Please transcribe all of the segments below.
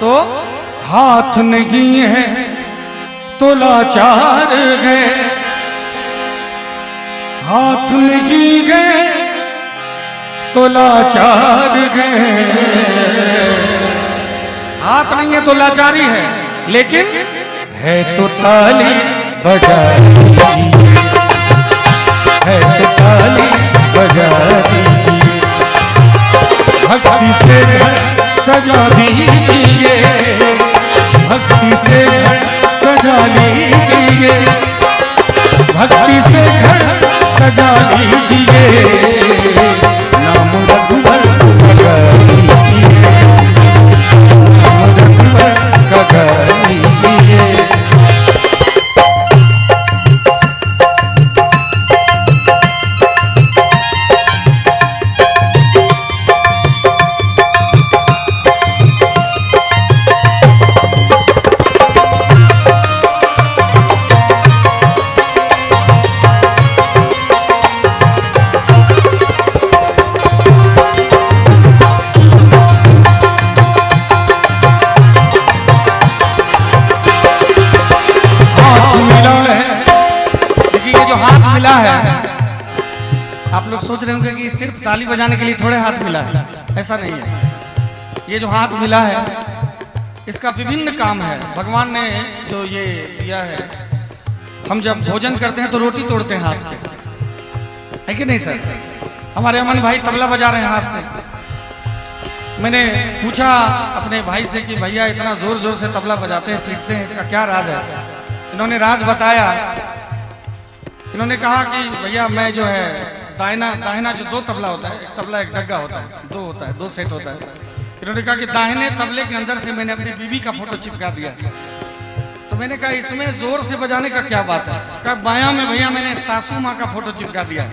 तो हाथ नहीं है तो लाचार है, हाथ नहीं है तो लाचार है। हाथ नहीं है तो लाचारी है, लेकिन है तो ताली बजा दीजिए, है तो ताली बजा दीजिए। भक्ति से घर सजा दीजिए, भक्ति से घर सजा लीजिए, भक्ति से घर सजा लीजिए। नाम रघुवर लगा लीजिए, नाम रघुवर लगा लीजिए। आप लोग सोच रहे होंगे कि सिर्फ ताली बजाने के लिए थोड़े हाथ मिला है, ऐसा नहीं है। ये जो हाथ मिला है इसका विभिन्न काम है। भगवान ने जो ये दिया है, हम जब भोजन करते हैं तो रोटी तोड़ते हैं हाथ से, है कि नहीं सर? हमारे अमन भाई तबला बजा रहे हैं हाथ से। मैंने पूछा अपने भाई से कि भैया इतना जोर जोर से तबला बजाते हैं, पीटते हैं, इसका क्या राज है? इन्होंने राज बताया। इन्होंने कहा कि भैया मैं जो है दाहिना जो दो तबला होता है, एक तबला एक डग्गा होता है, दो होता है, दो सेट होता है। इन्होंने कहा कि दाहिने तबले के अंदर से मैंने अपनी बीवी का फोटो चिपका दिया। तो मैंने कहा इसमें जोर से बजाने का क्या बात है? कहा बायां में भैया मैंने सासू माँ का फोटो चिपका दिया।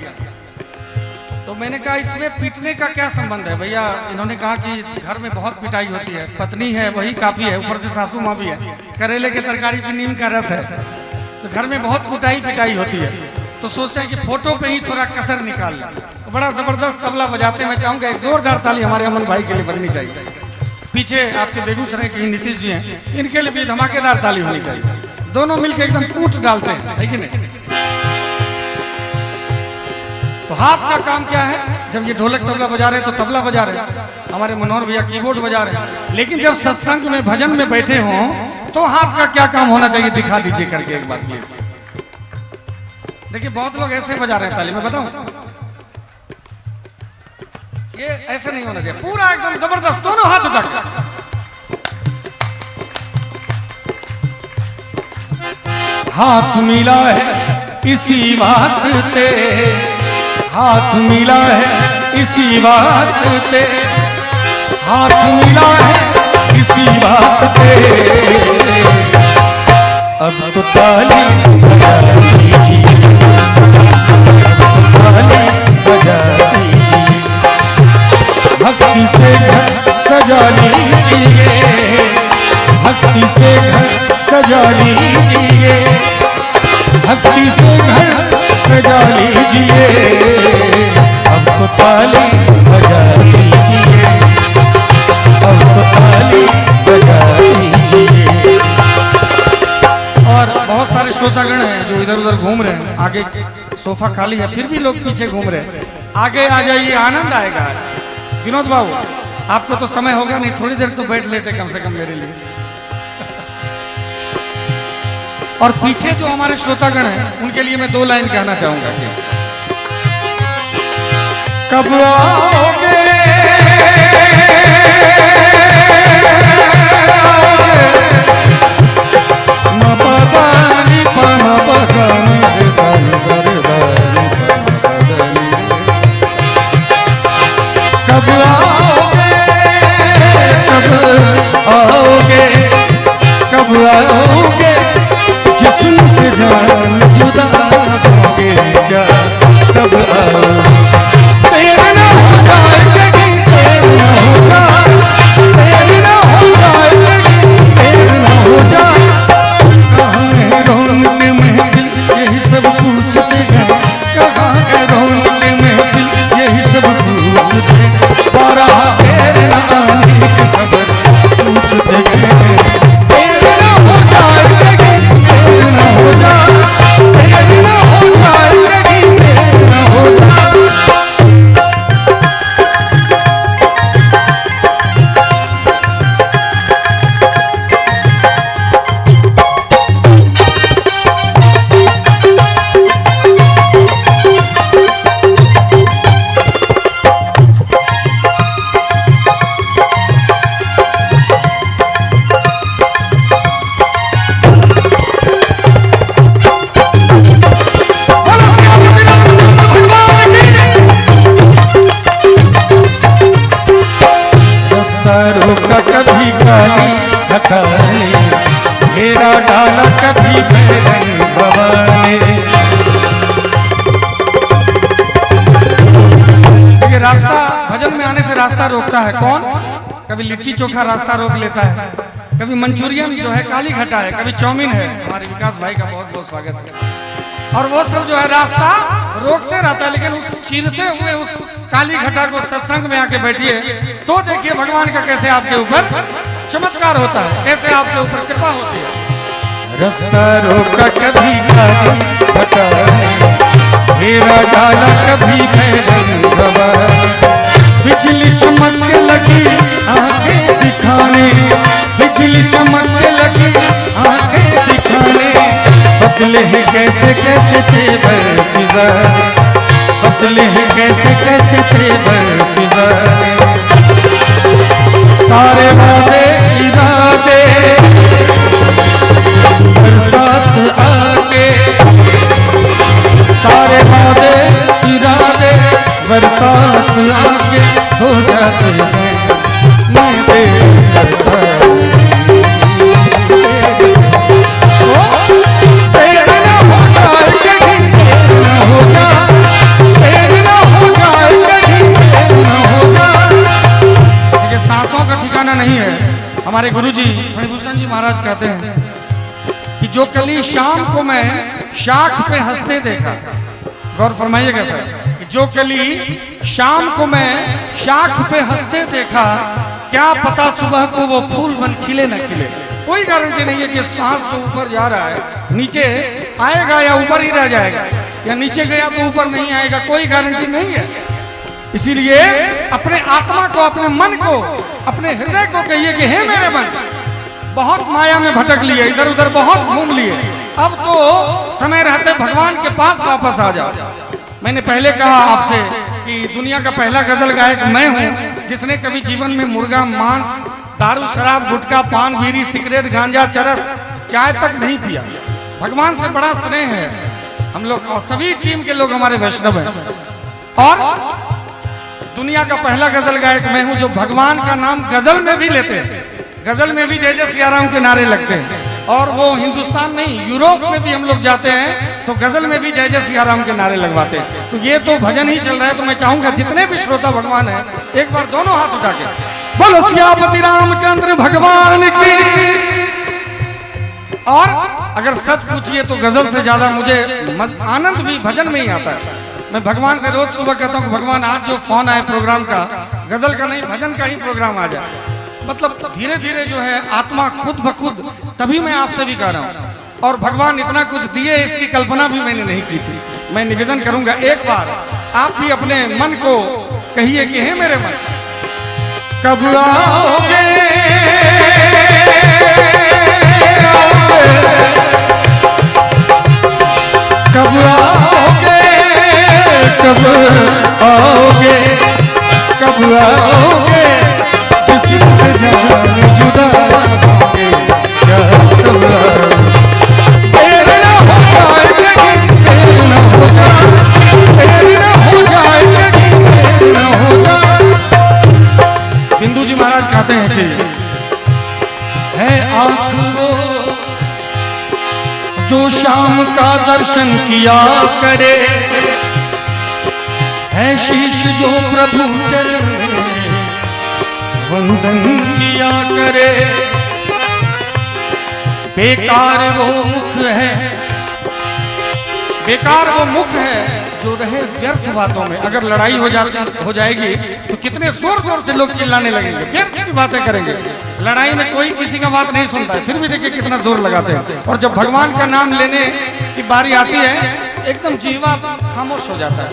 तो मैंने कहा इसमें पीटने का क्या संबंध है भैया? इन्होंने कहा कि घर में बहुत पिटाई होती है, पत्नी है वही काफी है, ऊपर से सासू माँ भी है, करेले के तरकारी पे नीम का रस है, तो घर में बहुत कुटाई पिटाई होती है। तो सोचते हैं कि फोटो पे ही थोड़ा कसर निकाल लें। तो बड़ा जबरदस्त तबला बजाते हैं। मैं चाहूंगा एक जोरदार ताली हमारे अमन भाई के लिए बजनी चाहिए। पीछे आपके बेगूसराय के नीतीश जी हैं, इनके लिए भी धमाकेदार ताली होनी चाहिए। दोनों मिलकर एकदम कूट डालते हैं, है कि नहीं? तो हाथ का काम क्या है? जब ये ढोलक तबला बजा रहे हैं तो तबला बजा रहे हैं, हमारे मनोहर भैया कीबोर्ड बजा रहे हैं। लेकिन जब सत्संग में भजन में बैठे हों तो हाथ का क्या काम होना चाहिए? दिखा दीजिए करके एक बार प्लीज। देखिए बहुत लोग ऐसे बजा रहे हैं ताली, मैं बताऊं ये ऐसे नहीं होना चाहिए, पूरा एकदम जबरदस्त दोनों हाथ उठा के। हाथ मिला है इसी वास्ते, हाथ मिला है इसी वास्ते, हाथ मिला है इसी वास्ते। अब तो ताली बजा दीजिए, ताली बजा दीजिए। भक्ति से घर सजा लीजिए, भक्ति से घर सजा लीजिए, भक्ति से घर सजा लीजिए। अब तो ताली बजा दीजिए, अब तो ताली बजा दीजिए। और बहुत सारे श्रोतागण हैं जो इधर उधर घूम रहे हैं, आगे सोफा खाली है फिर भी लोग पीछे घूम रहे हैं। आगे आ जाइए, आनंद आएगा। विनोद बाबू आपको तो समय होगा नहीं, थोड़ी देर तो बैठ लेते कम से कम मेरे लिए। और पीछे जो हमारे श्रोतागण हैं उनके लिए मैं दो लाइन कहना चाहूंगा कि कब आओगे कब आओगे, कब आओगे, कब आओगे, जिस्म से जान जुदा होगे क्या? कब आओगे? तेरे ना हो जाएगी, तेरे ना हो जाए, तेरे ना हो जाएगी, तेरे ना हो जाए। कहाँ है रौनक महफिल यही सब पूछते हैं, कहाँ है रौनक महफिल यही सब पूछते हैं। तेरे ना आने की खबर पूछते हैं। घटाने, घेरा डाला कभी बैरन भवाने। ये रास्ता भजन में आने से रास्ता रोकता है कौन? कभी लिट्टी चोखा रास्ता रोक लेता है, कभी मंचूरियन जो है काली घटा है, कभी चाउमीन है। हमारे विकास भाई का बहुत बहुत स्वागत है। और वो सब जो है रास्ता रोकते रहता है, लेकिन उस चीरते हुए उस काली घटा को सत्संग में आके बैठिए तो देखिए भगवान का कैसे आपके ऊपर चमत्कार होता है, कैसे आपके ऊपर कृपा होती है। रास्ता रोका कभी काली घटाने, घेरा डाला कभी बैरन भवाने। बिजली चमकने लगी आंखें दिखाने, बिजली चमकने लगी आंखें दिखाने। बदले हैं कैसे कैसे तेवर फिजा, बदले हैं कैसे कैसे तेवर फिजा। सारे वादे इरादे बरसात आके, सारे वादे इरादे बरसात आके हो जाते हैं। मैं बेखता तेरे ना हो जाए कहीं, तेरे ना हो जाए, तेरे ना हो जाए कहीं, तेरे ना हो जाए। ये सांसों का ठिकाना नहीं है। हमारे गुरुजी फणिभूषण जी महाराज कहते हैं कि जो कली शाम को मैं शाख पे हंसते देखा, गौर फरमाइएगा सर, जो कली शाम को मैं शाख पे हंसते देखा, क्या पता सुबह को वो फूल बन खिले न खिले। कोई गारंटी नहीं है कि सांस से ऊपर जा रहा है नीचे आएगा या ऊपर ही रह जाएगा, या नीचे गया तो ऊपर नहीं आएगा, कोई गारंटी नहीं है। इसीलिए अपने आत्मा को, अपने मन को, अपने हृदय को कहिए कि हे मेरे मन, बहुत माया में भटक लिए, इधर उधर बहुत घूम लिए, अब तो समय रहते भगवान के पास वापस आ जाओ। मैंने पहले कहा आपसे कि दुनिया का पहला गजल गायक मैं हूं जिसने कभी जीवन में मुर्गा, मांस, दारू, शराब, गुटखा, पान, बीड़ी, सिगरेट, गांजा, चरस, चाय तक नहीं पिया। भगवान से बड़ा स्नेह है हम लोग, और सभी टीम के लोग हमारे वैष्णव हैं। और दुनिया का पहला गजल गायक मैं हूं जो भगवान का नाम गजल में भी लेते हैं। गजल में भी जय जय सियाराम के नारे लगते हैं, और वो हिंदुस्तान नहीं यूरोप में भी हम लोग जाते हैं तो गजल में भी जय जय सियाराम के नारे लगवाते हैं। तो ये तो भजन ही चल रहा है। तो मैं चाहूंगा जितने भी श्रोता भगवान है एक बार दोनों हाथ उठा के बोलो सियापति रामचंद्र भगवान की। और अगर सच पूछिए तो गजल से ज्यादा मुझे आनंद भी भजन में ही आता है। मैं भगवान से रोज सुबह कहता हूँ कि भगवान आज जो फोन आए प्रोग्राम का, गजल का नहीं भजन का ही प्रोग्राम आ जाए। मतलब धीरे धीरे जो है आत्मा खुद ब खुद, तभी मैं आपसे भी कह रहा हूँ। और भगवान इतना कुछ दिए इसकी कल्पना भी मैंने नहीं की थी। मैं निवेदन करूंगा एक बार आप भी अपने मन को कहिए कि हे मेरे मन, कब आओगे, कब आओगे, कब आओगे, कब आओगे, जिससे जान जुदा होगे, क्या कब आओगे। तेरे ना हो जाए, तेरे ना हो जाए, तेरे ना हो जाए, तेरे ना हो जाए। बिंदु जी महाराज कहते हैं कि है आँख वो जो शाम का दर्शन किया करे, है शीश जो प्रभु चरण में वंदन किया करे। बेकार वो मुख है, बेकार वो मुख है जो रहे व्यर्थ बातों में। अगर लड़ाई हो जाएगी तो कितने जोर जोर से लोग चिल्लाने लगेंगे, व्यर्थ की बातें करेंगे। लड़ाई में कोई किसी का बात नहीं सुनता है, फिर भी देखिए कितना जोर लगाते हैं। और जब भगवान का नाम लेने की बारी आती है एकदम जीवा खामोश हो जाता है,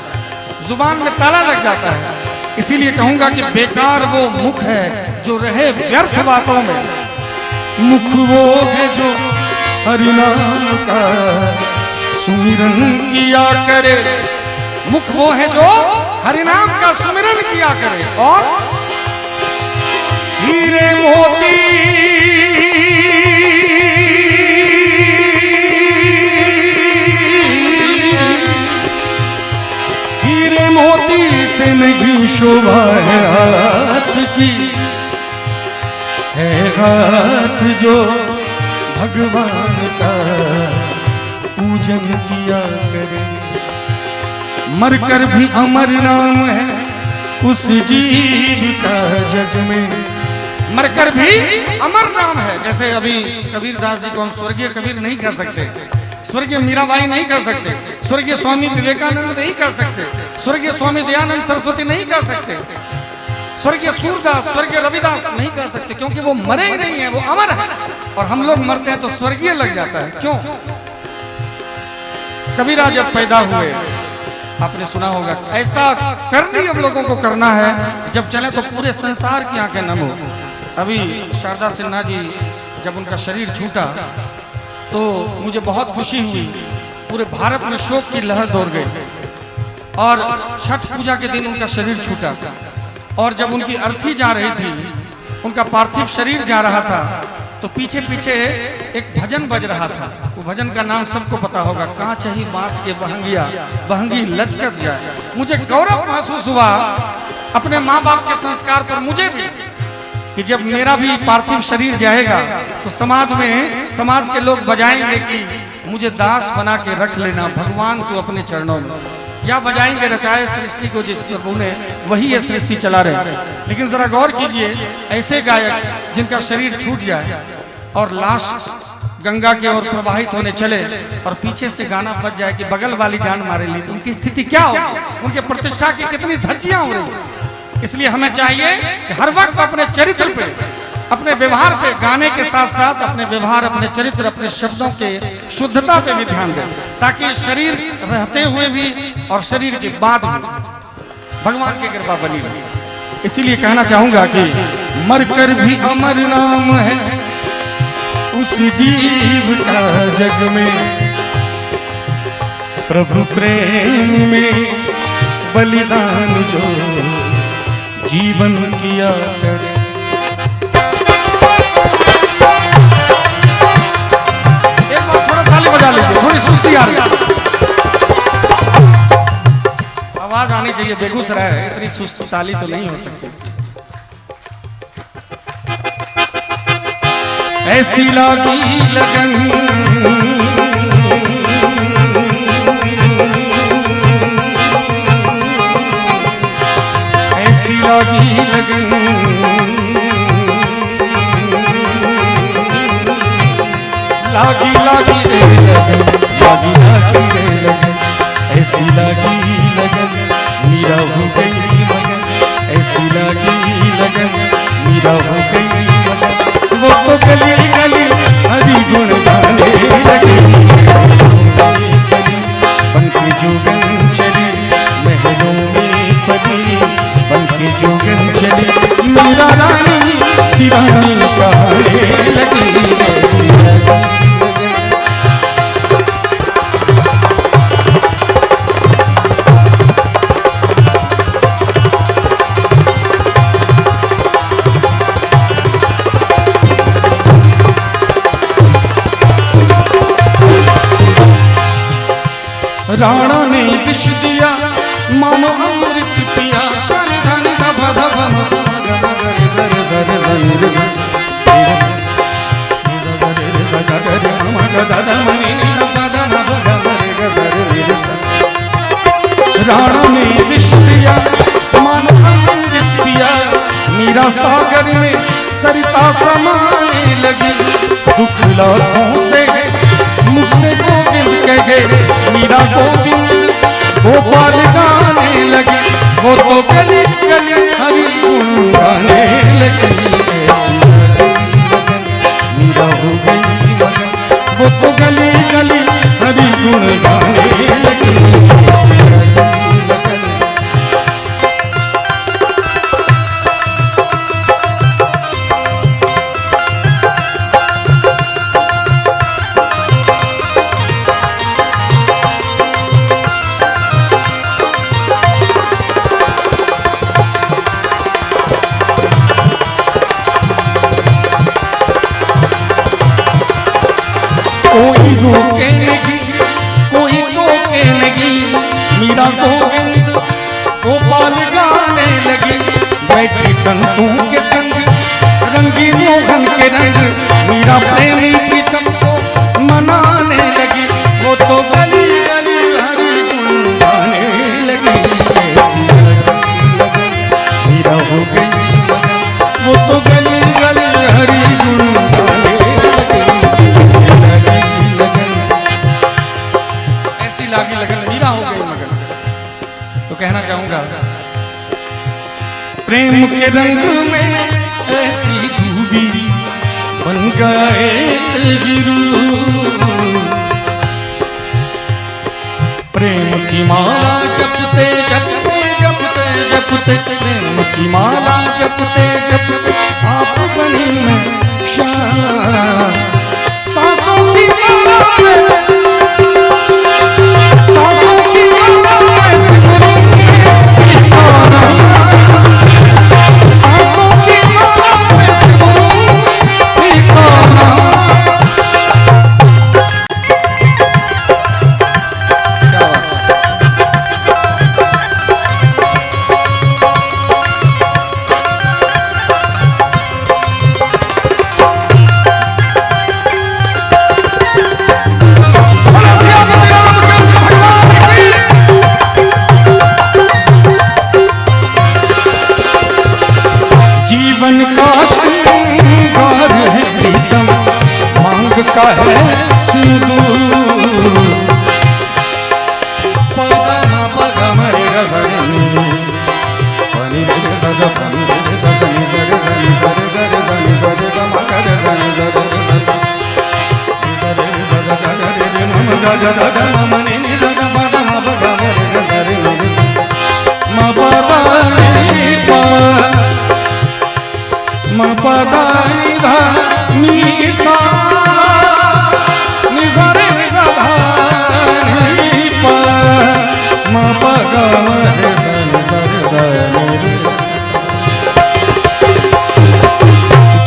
जुबान में ताला लग जाता है। इसीलिए कहूंगा कि बेकार वो मुख है जो रहे व्यर्थ बातों में। मुख वो है जो हरिनाम का सुमिरन किया करे, मुख वो है जो हरिनाम का सुमिरन किया करे। और हीरे मोती हीरे मोती से नहीं शोभा है हाथ की, है हाथ जो भगवान का पूजन किया करे, मरकर भी अमर नाम है उस जीव का जग में। मरकर भी अमर नाम है। जैसे अभी कबीरदास जी को हम स्वर्गीय कबीर नहीं कह सकते, स्वर्गीय मीराबाई नहीं कह सकते, स्वर्गीय स्वामी विवेकानंद नहीं कह सकते, स्वर्गीय स्वामी दयानंद सरस्वती नहीं कह सकते, स्वर्गीय सूरदास, स्वर्गीय रविदास नहीं कह सकते, क्योंकि वो मरे ही नहीं है, वो अमर है। और हम लोग मरते हैं तो स्वर्गीय लग जाता है। क्यों? कबीरा जब पैदा हुए, आपने सुना होगा, ऐसा करनी अब लोगों को करना है, जब चले तो पूरे संसार की आंखें नम हो। अभी शारदा सिन्हा जी जब उनका शरीर छूटा तो मुझे बहुत खुशी हुई। पूरे भारत में शोक की लहर दौड़ गई। और छठ पूजा के दिन उनका शरीर छूटा, और जब उनकी अर्थी जा रही थी, उनका पार्थिव शरीर जा रहा था, तो पीछे पीछे एक भजन बज रहा था। वो भजन का नाम सबको पता होगा, कहाँ चाहिए बांस के बहंगिया, बहंगी लचकत जाए। मुझे गौरव महसूस हुआ अपने माँ बाप के संस्कार पर, मुझे भी, कि जब मेरा भी पार्थिव शरीर जाएगा तो समाज में, समाज के लोग बजाएंगे कि मुझे दास बना के रख लेना भगवान तू अपने चरणों में, या बजाएंगे रचाए सृष्टि को जिस प्रभु ने, वही ये सृष्टि चला रहे। लेकिन जरा गौर कीजिए, ऐसे गायक जिनका शरीर छूट जाए और लाश गंगा की ओर प्रवाहित होने चले और पीछे से गाना बज जाए कि बगल वाली जान मारे ली, तो उनकी स्थिति क्या होगी? उनके प्रतिष्ठा की कितनी धज्जियां हो रही। इसलिए हमें चाहिए कि हर वक्त अपने चरित्र पे, अपने व्यवहार पे, गाने के साथ साथ अपने व्यवहार, अपने चरित्र, अपने शब्दों के शुद्धता पे भी ध्यान दें, ताकि शरीर रहते हुए भी और शरीर के बाद भी भगवान की कृपा बनी रहे। इसीलिए कहना चाहूंगा कि मरकर भी अमर नाम है उस जीव का जग में, प्रभु प्रेम में बलिदान जो जीवन किया करे। एक बार थोड़ा ताली बजा लीजिए, थोड़ी सुस्ती आ रही है, आवाज आनी चाहिए। बेगूसराय है, इतनी सुस्त ताली तो नहीं हो सकती। ऐसी लागी लगन ऐसी लागी लगन, लागी लागी रे लगन, लागी लागी रे लगन, ऐसी लागी लगन मीरा हो गई मगन, ऐसी लागी लगन मीरा हो गई मगन। वो तो गली गली हरि गुण गाने लगी, बनके जोगन चली महलों में पली, बनके जोगन चली मीरा रानी दीवानी कहने लगी। ऐसी राणा ने विष दिया मानो अमृत पिया, सारे धानी का बाधा बम राणा ने विष दिया मानो अमृत पिया, मीरा सागर में सरिता समाने लगी। दुख लाखों से मुख से गोविंद कहे, मीरा गोविंद गोपाल गाने लगी। वो तो गली गली हरि गुण गाने लगी। ऐसी लगन मीरा हो गई मगन, वो तो गली गली हरि गुण गाने लगी। ऐसी लगन कोई रोके नहीं, कोई टोके नहीं, मीरा गोविंद गोपाल गाने लगी। बैठी संतों के संग रंगी मोहन के प्रेम के रंग में ऐसी डूबी बन गए गिरू। प्रेम की माला जपते जपते जपते जपते, प्रेम की माला जपते जपते आप बने मैं शाम। सांसों की माला में, सांसों की माला में सिमरूंगी ठिकाना, सांसों की माला में सिमरूंगी ठिकाना। जीवन का श्रृंगार है प्रीतम, मांग का है सिंदूर। पदम पदम रे रजनी, पनी रे सज पनी रे सजनी सरे सनी सरे गरे सनी सरे गम गरे सनी सरे सरे सज गरे रे मम गज गज मम नि नि गज पदम पदम रे सरे म पदनी प म पदा नि धा नि सा नि सा रे नि सा धा नि प म प ग म रे सा नि सा रे धा नि रे सा।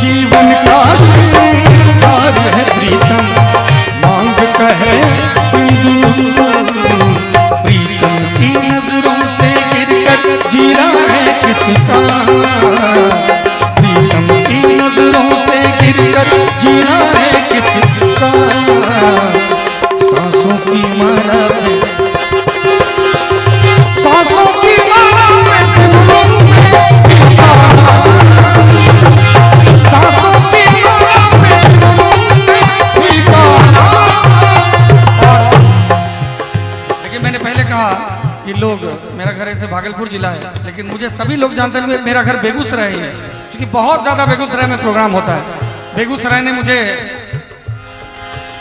जीवन का श्रृंगार है प्रीतम, मांग का है सिंदूर। प्रीतम की नजरों से गिरकर जीना है किसका, प्रीतम की नजरों से गिरकर जीना है किसका। सांसों की माला में, सांसों की माला में सिमरूंगी ठिकाना, सांसों की माला में सिमरूंगी ठिकाना। लेकिन मैंने पहले कहा कि लोग, मेरा घर ऐसे भागलपुर जिला है, लेकिन मुझे सभी लोग जानते हैं मेरा घर बेगूसराय ही है, क्योंकि बहुत ज़्यादा बेगूसराय में प्रोग्राम होता है। बेगूसराय ने मुझे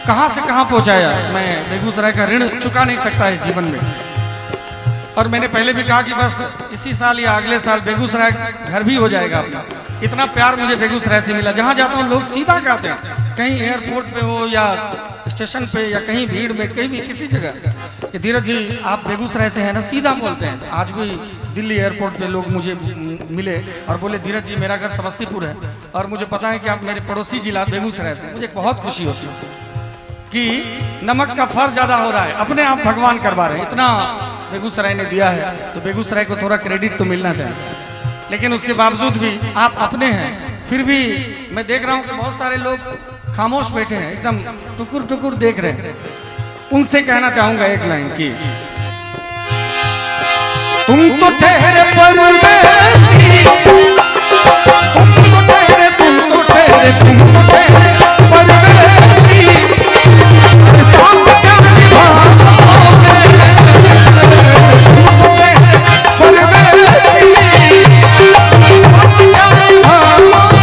कहाँ से कहाँ पहुँचाया, मैं बेगूसराय का ऋण चुका नहीं सकता है जीवन में। और मैंने पहले भी कहा कि बस इसी साल या अगले साल बेगूसराय घर भी हो जाएगा अपना। इतना प्यार मुझे बेगूसराय से मिला, जहाँ जाता हूँ लोग सीधा कहते हैं, कहीं एयरपोर्ट पे हो या स्टेशन पे या कहीं भीड़ में, कहीं भी किसी जगह, कि धीरज जी आप बेगूसराय से हैं ना, सीधा बोलते हैं। आज भी दिल्ली एयरपोर्ट पे लोग मुझे मिले और बोले धीरज जी मेरा घर समस्तीपुर है और मुझे पता है कि आप मेरे पड़ोसी जिला बेगूसराय से। मुझे बहुत खुशी होती है कि नमक का फर्क ज़्यादा हो रहा है, अपने आप भगवान करवा रहे हैं। इतना बेगूसराय ने दिया है तो बेगूसराय को थोड़ा क्रेडिट तो मिलना चाहिए। लेकिन उसके बावजूद भी आप अपने हैं, फिर भी मैं देख रहा हूँ कि बहुत सारे लोग खामोश बैठे हैं, एकदम टुकुर टुकुर देख रहे हैं। उनसे कहना चाहूंगा एक लाइन की, तुम तो ठहरे परदेसी, तुम तो ठहरे, तुम तो ठहरे, तुम तो ठहरे परदेसी, साथ क्या निभाओगे, तुम तो ठहरे परदेसी, साथ क्या निभाओगे,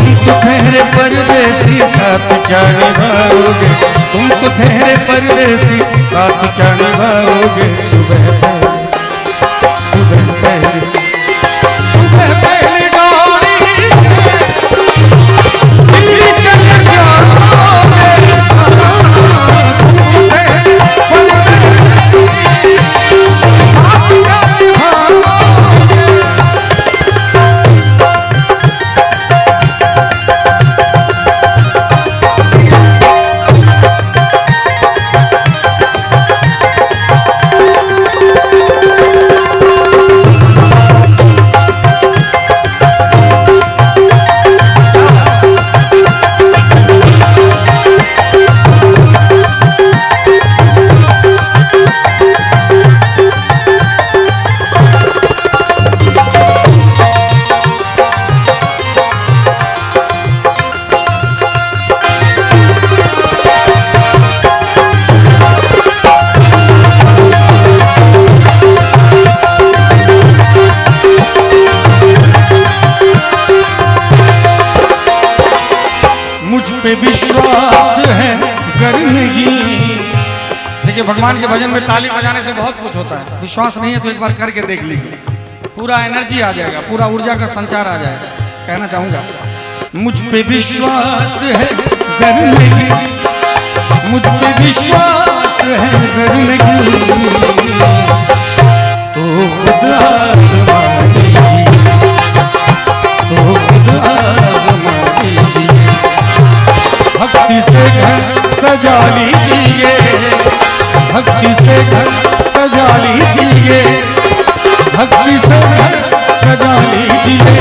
तुम तो ठहरे परदेसी, साथ क्या निभाओगे, तुम तो ठहरे परदेसी, साथ क्या निभाओगे। सुबह पहले, सुबह पहले, सुबह पहले गाड़ी दिल्ली चल जाओगे, तुम तो ठहरे परदेसी, साथ क्या निभाओगे। पे विश्वास है गर नहीं। देखिए भगवान के भजन में ताली बजाने से बहुत कुछ होता है। विश्वास नहीं है तो एक बार करके देख लीजिए, पूरा एनर्जी आ जाएगा, पूरा ऊर्जा का संचार आ जाएगा। कहना चाहूंगा मुझ पे विश्वास है गर नहीं, मुझ पे विश्वास है गर नहीं, तो खुद आज़मा लीजिए, तो खुद आज़मा लीजिए। भक्ति से घर सजा लीजिए, भक्ति से घर सजा लीजिए, भक्ति से घर सजा लीजिए।